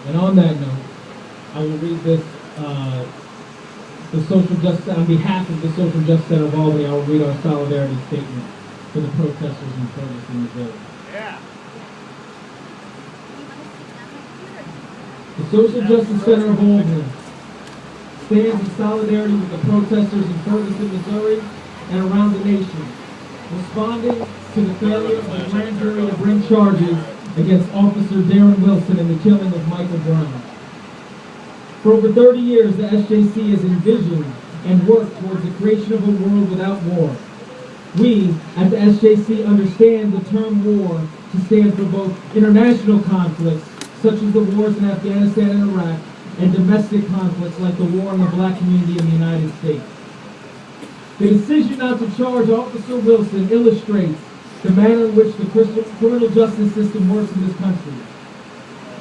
And on that note, I will read this, the Social Justice, on behalf of the Social Justice Center of Albany, I will read our solidarity statement for the protesters in Ferguson, Missouri. Yeah. The Social Justice Center of Albany stands in solidarity with the protesters in Ferguson, Missouri, and around the nation, responding to the failure of the grand jury to bring charges against Officer Darren Wilson in the killing of Michael Brown. For over 30 years, the SJC has envisioned and worked towards the creation of a world without war. We, at the SJC, understand the term war to stand for both international conflicts, such as the wars in Afghanistan and Iraq, and domestic conflicts like the war in the black community in the United States. The decision not to charge Officer Wilson illustrates the manner in which the criminal justice system works in this country.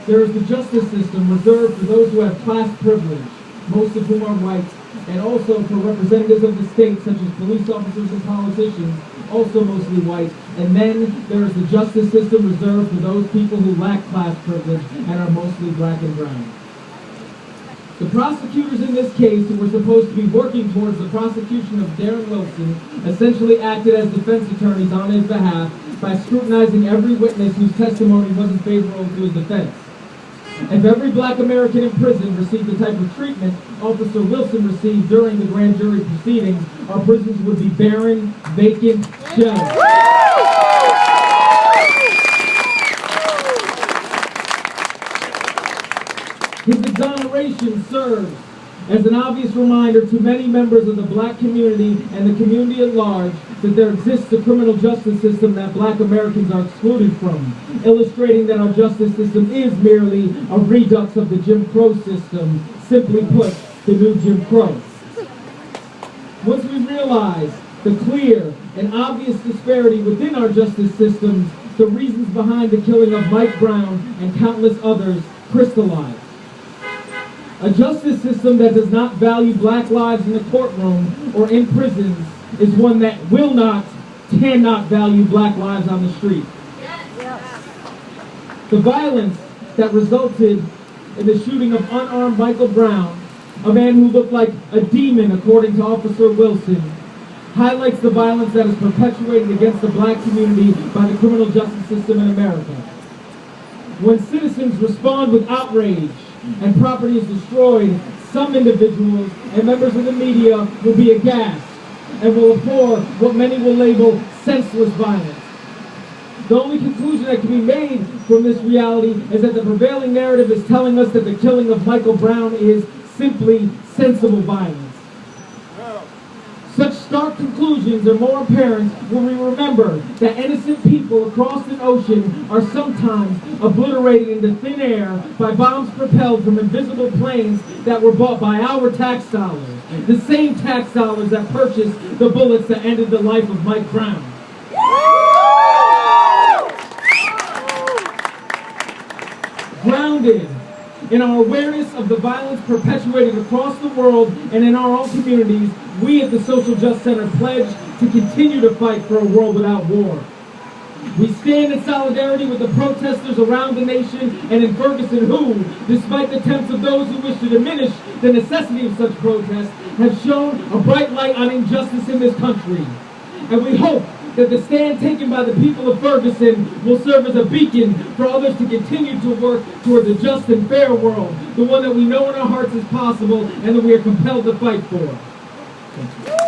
There is the justice system reserved for those who have class privilege, most of whom are white, and also for representatives of the state, such as police officers and politicians, also mostly white. And then there is the justice system reserved for those people who lack class privilege and are mostly black and brown. The prosecutors in this case, who were supposed to be working towards the prosecution of Darren Wilson, essentially acted as defense attorneys on his behalf by scrutinizing every witness whose testimony wasn't favorable to his defense. If every black American in prison received the type of treatment Officer Wilson received during the grand jury proceedings, our prisons would be barren, vacant shells. His exoneration serves as an obvious reminder to many members of the black community and the community at large that there exists a criminal justice system that black Americans are excluded from, illustrating that our justice system is merely a redux of the Jim Crow system, simply put, the new Jim Crow. Once we realize the clear and obvious disparity within our justice systems, the reasons behind the killing of Mike Brown and countless others crystallize. A justice system that does not value black lives in the courtroom or in prisons is one that will not, cannot value black lives on the street. The violence that resulted in the shooting of unarmed Michael Brown, a man who looked like a demon according to Officer Wilson, highlights the violence that is perpetuated against the black community by the criminal justice system in America. When citizens respond with outrage and property is destroyed, some individuals and members of the media will be aghast and will abhor what many will label senseless violence. The only conclusion that can be made from this reality is that the prevailing narrative is telling us that the killing of Michael Brown is simply sensible violence. Such stark conclusions are more apparent when we remember that innocent people across an ocean are sometimes obliterated into thin air by bombs propelled from invisible planes that were bought by our tax dollars, the same tax dollars that purchased the bullets that ended the life of Mike Brown. Grounded in our awareness of the violence perpetuated across the world and in our own communities, we at the Social Justice Center pledge to continue to fight for a world without war. We stand in solidarity with the protesters around the nation and in Ferguson who, despite the attempts of those who wish to diminish the necessity of such protests, have shown a bright light on injustice in this country. And we hope that the stand taken by the people of Ferguson will serve as a beacon for others to continue to work towards a just and fair world, the one that we know in our hearts is possible and that we are compelled to fight for. Thank you.